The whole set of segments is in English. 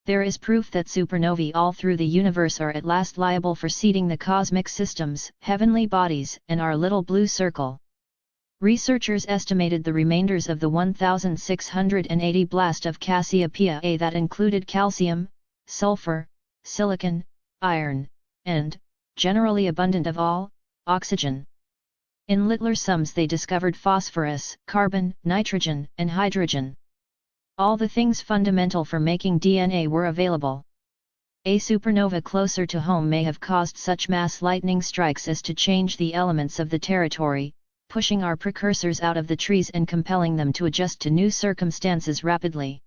There is proof that supernovae all through the universe are at last liable for seeding the cosmic systems, heavenly bodies, and our little blue circle. Researchers estimated the remainders of the 1680 blast of Cassiopeia A that included calcium, sulfur, silicon, iron, and, generally abundant of all, oxygen. In littler sums they discovered phosphorus, carbon, nitrogen, and hydrogen. All the things fundamental for making DNA were available. A supernova closer to home may have caused such mass lightning strikes as to change the elements of the territory, pushing our precursors out of the trees and compelling them to adjust to new circumstances rapidly.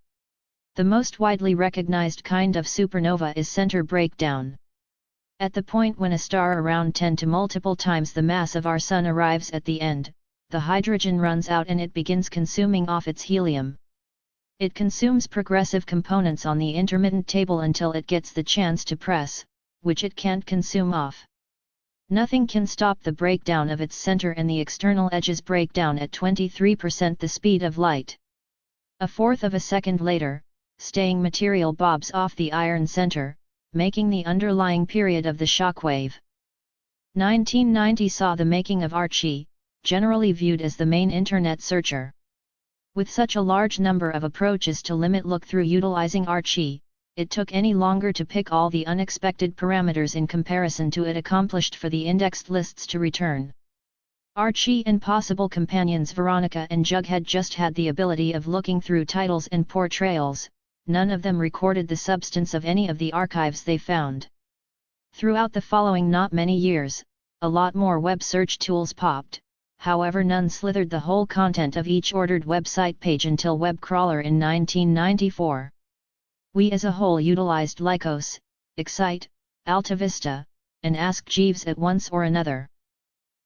The most widely recognized kind of supernova is center breakdown. At the point when a star around 10 to multiple times the mass of our Sun arrives at the end, the hydrogen runs out and it begins consuming off its helium. It consumes progressive components on the intermittent table until it gets the chance to press, which it can't consume off. Nothing can stop the breakdown of its center, and the external edges break down at 23% the speed of light. A fourth of a second later, staying material bobs off the iron center, making the underlying period of the shockwave. 1990 saw the making of Archie, generally viewed as the main Internet searcher. With such a large number of approaches to limit look-through utilizing Archie, it took any longer to pick all the unexpected parameters in comparison to it accomplished for the indexed lists to return. Archie and possible companions Veronica and Jughead just had the ability of looking through titles and portrayals. None of them recorded the substance of any of the archives they found. Throughout the following not many years, a lot more web search tools popped, however none slithered the whole content of each ordered website page until WebCrawler in 1994. We as a whole utilized Lycos, Excite, AltaVista, and Ask Jeeves at once or another.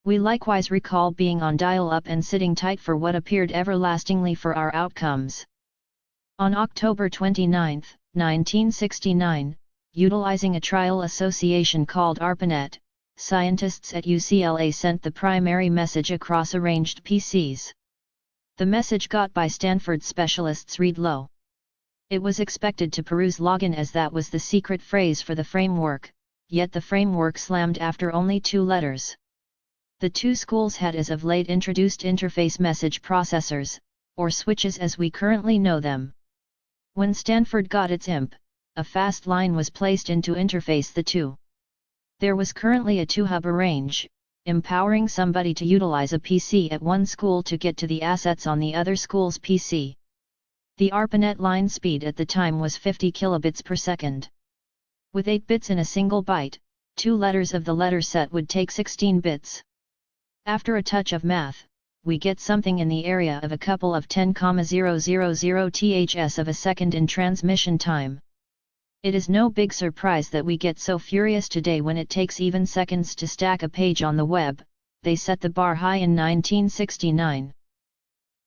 We likewise recall being on dial-up and sitting tight for what appeared everlastingly for our outcomes. On October 29, 1969, utilizing a trial association called ARPANET, scientists at UCLA sent the primary message across arranged PCs. The message got by Stanford specialists read low. It was expected to peruse login as that was the secret phrase for the framework, yet the framework slammed after only 2 letters. The two schools had as of late introduced interface message processors, or switches as we currently know them. When Stanford got its IMP, a fast line was placed in to interface the two. There was currently a 2-hub arrange, empowering somebody to utilize a PC at one school to get to the assets on the other school's PC. The ARPANET line speed at the time was 50 kilobits per second. With 8 bits in a single byte, 2 letters of the letter set would take 16 bits. After a touch of math, we get something in the area of a couple of 10,000 ths of a second in transmission time. It is no big surprise that we get so furious today when it takes even seconds to stack a page on the web. They set the bar high in 1969.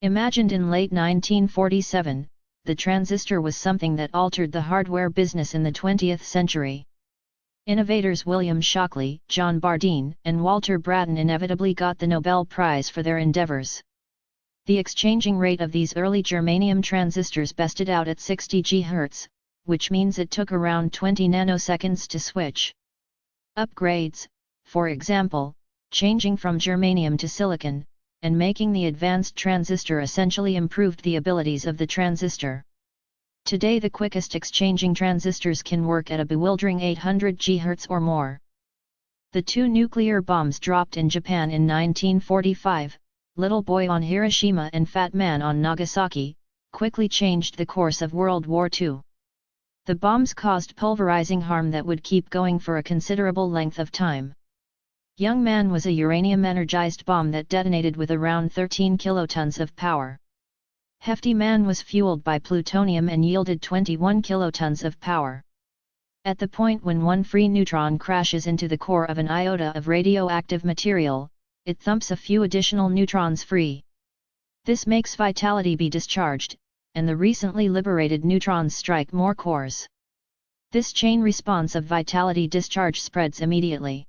Imagined in late 1947, the transistor was something that altered the hardware business in the 20th century. Innovators William Shockley, John Bardeen, and Walter Brattain inevitably got the Nobel Prize for their endeavors. The exchanging rate of these early germanium transistors bested out at 60 GHz, which means it took around 20 nanoseconds to switch. Upgrades, for example, changing from germanium to silicon, and making the advanced transistor essentially improved the abilities of the transistor. Today the quickest exchanging transistors can work at a bewildering 800 GHz or more. The 2 nuclear bombs dropped in Japan in 1945, Little Boy on Hiroshima and Fat Man on Nagasaki, quickly changed the course of World War II. The bombs caused pulverizing harm that would keep going for a considerable length of time. Young Man was a uranium-energized bomb that detonated with around 13 kilotons of power. Hefty Man was fueled by plutonium and yielded 21 kilotons of power. At the point when one free neutron crashes into the core of an iota of radioactive material, it thumps a few additional neutrons free. This makes vitality be discharged, and the recently liberated neutrons strike more cores. This chain response of vitality discharge spreads immediately.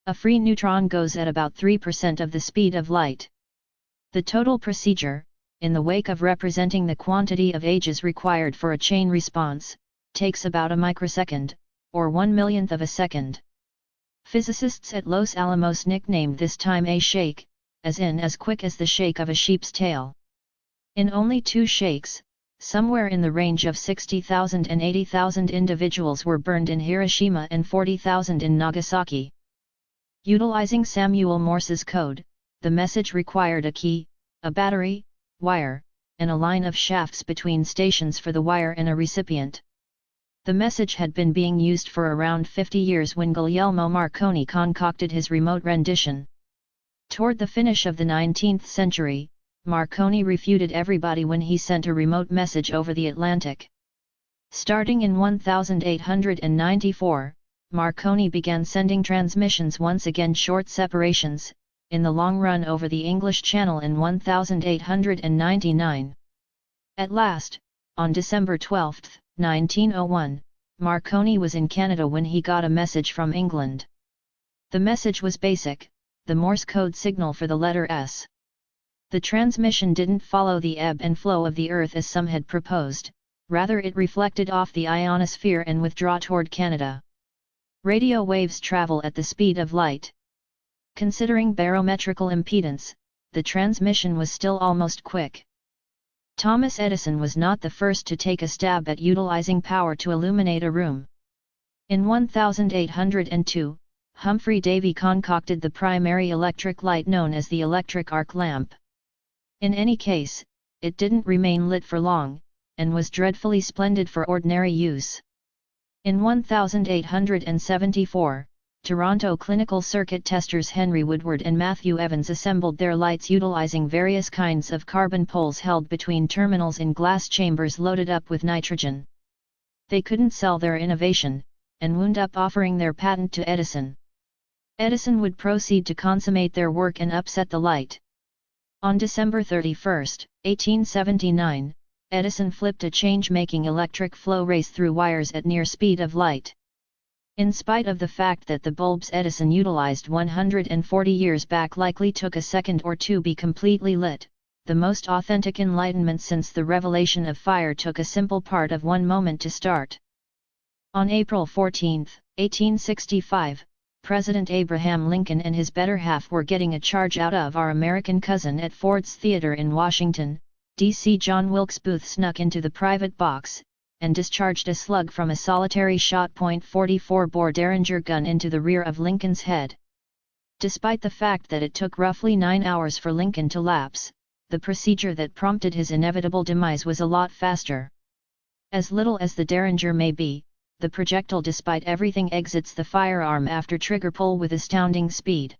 A free neutron goes at about 3% of the speed of light. The total procedure, in the wake of representing the quantity of ages required for a chain response, takes about a microsecond, or 1/1,000,000th of a second. Physicists at Los Alamos nicknamed this time a shake, as in as quick as the shake of a sheep's tail. In only 2 shakes, somewhere in the range of 60,000 and 80,000 individuals were burned in Hiroshima and 40,000 in Nagasaki. Utilizing Samuel Morse's code, the message required a key, a battery, wire, and a line of shafts between stations for the wire and a recipient. The message had been being used for around 50 years when Guglielmo Marconi concocted his remote rendition. Toward the finish of the 19th century, Marconi refuted everybody when he sent a remote message over the Atlantic. Starting in 1894, Marconi began sending transmissions once again short separations, in the long run over the English Channel in 1899. At last, on December 12, 1901, Marconi was in Canada when he got a message from England. The message was basic, the Morse code signal for the letter S. The transmission didn't follow the ebb and flow of the Earth as some had proposed, rather it reflected off the ionosphere and withdraw toward Canada. Radio waves travel at the speed of light. Considering barometrical impedance, the transmission was still almost quick. Thomas Edison was not the first to take a stab at utilizing power to illuminate a room. In 1802, Humphrey Davy concocted the primary electric light known as the electric arc lamp. In any case, it didn't remain lit for long, and was dreadfully splendid for ordinary use. In 1874, Toronto clinical circuit testers Henry Woodward and Matthew Evans assembled their lights utilizing various kinds of carbon poles held between terminals in glass chambers loaded up with nitrogen. They couldn't sell their innovation, and wound up offering their patent to Edison. Edison would proceed to consummate their work and upset the light. On December 31, 1879, Edison flipped a change-making electric flow race through wires at near speed of light. In spite of the fact that the bulbs Edison utilized 140 years back likely took a second or two be completely lit, the most authentic enlightenment since the revelation of fire took a simple part of 1 moment to start. On April 14, 1865, President Abraham Lincoln and his better half were getting a charge out of our American cousin at Ford's Theater in Washington, D.C. John Wilkes Booth snuck into the private box, and discharged a slug from a solitary shot .44 bore Derringer gun into the rear of Lincoln's head. Despite the fact that it took roughly 9 hours for Lincoln to lapse, the procedure that prompted his inevitable demise was a lot faster. As little as the Derringer may be, the projectile despite everything exits the firearm after trigger pull with astounding speed.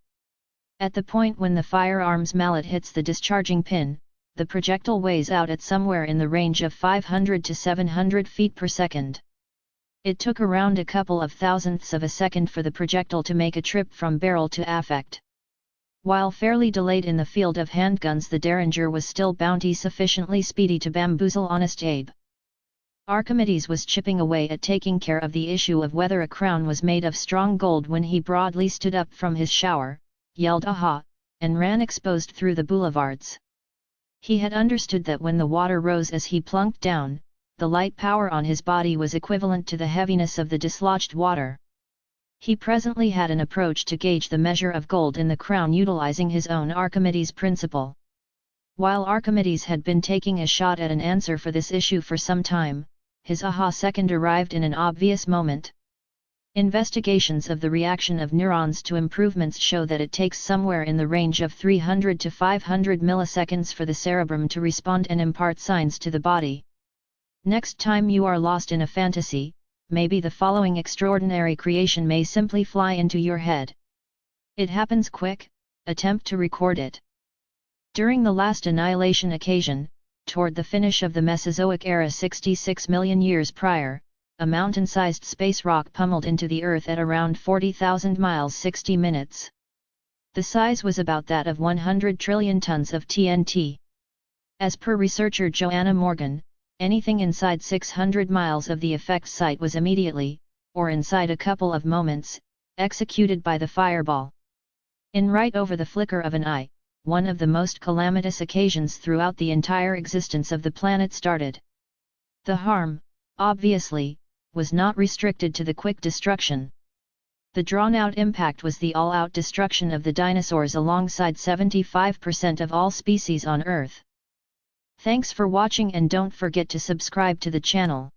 At the point when the firearm's mallet hits the discharging pin, the projectile weighs out at somewhere in the range of 500 to 700 feet per second. It took around a couple of thousandths of a second for the projectile to make a trip from barrel to affect. While fairly delayed in the field of handguns, the Derringer was still bounty sufficiently speedy to bamboozle Honest Abe. Archimedes was chipping away at taking care of the issue of whether a crown was made of strong gold when he broadly stood up from his shower, yelled "Aha!" and ran exposed through the boulevards. He had understood that when the water rose as he plunked down, the light power on his body was equivalent to the heaviness of the dislodged water. He presently had an approach to gauge the measure of gold in the crown utilizing his own Archimedes principle. While Archimedes had been taking a shot at an answer for this issue for some time, his aha second arrived in an obvious moment. Investigations of the reaction of neurons to improvements show that it takes somewhere in the range of 300 to 500 milliseconds for the cerebrum to respond and impart signs to the body. Next time you are lost in a fantasy, maybe the following extraordinary creation may simply fly into your head. It happens quick, attempt to record it. During the last annihilation occasion, toward the finish of the Mesozoic era 66 million years prior, a mountain-sized space rock pummeled into the Earth at around 40,000 miles 60 minutes. The size was about that of 100 trillion tons of TNT. As per researcher Joanna Morgan, anything inside 600 miles of the effect site was immediately, or inside a couple of moments, executed by the fireball. In right over the flicker of an eye, one of the most calamitous occasions throughout the entire existence of the planet started. The harm, obviously, was not restricted to the quick destruction. The drawn-out impact was the all-out destruction of the dinosaurs alongside 75% of all species on Earth. Thanks for watching and don't forget to subscribe to the channel.